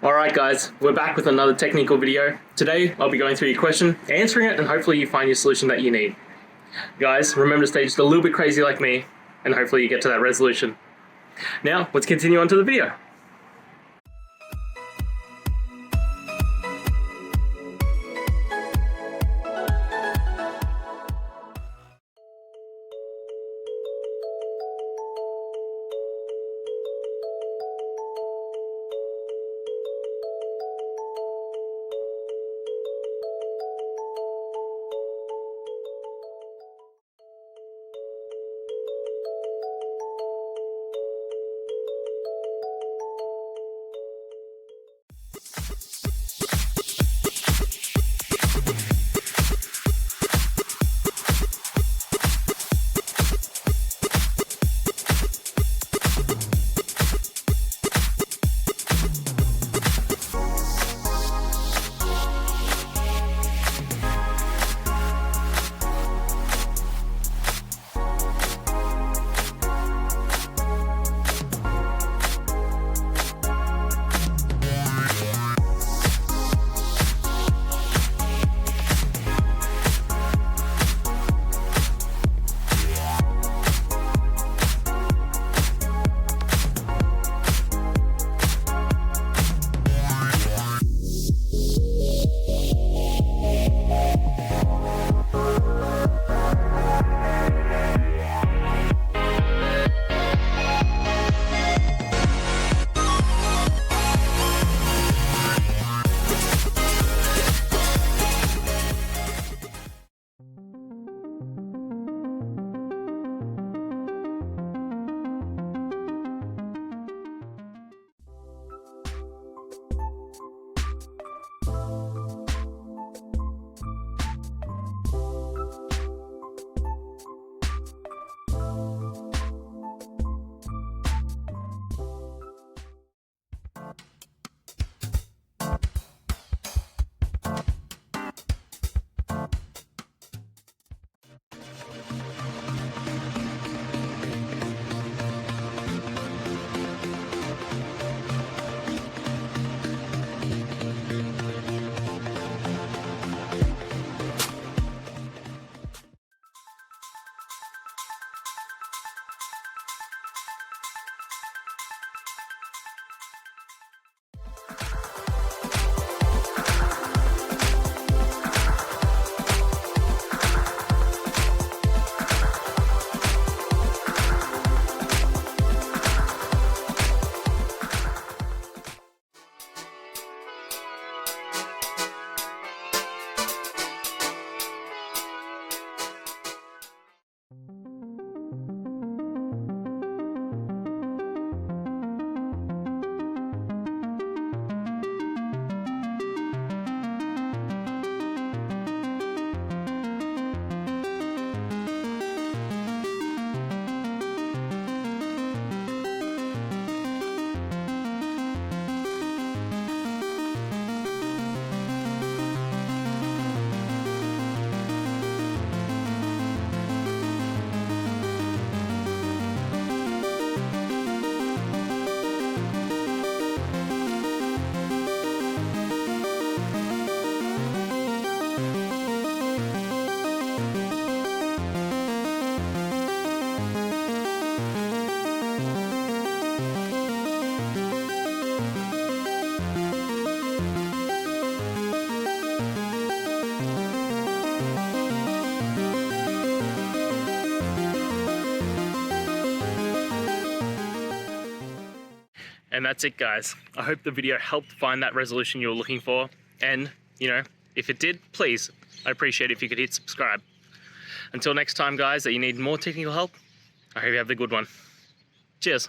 Alright guys, we're back with another technical video. Today I'll be going through your question, answering it, and hopefully you find your solution that you need. Guys, remember to stay just a little bit crazy like me, and hopefully you get to that resolution. Now, let's continue on to the video. And that's it guys. I hope the video helped find that resolution you were looking for. And, if it did, please, I'd appreciate it if you could hit subscribe. Until next time guys, that you need more technical help, I hope you have a good one. Cheers.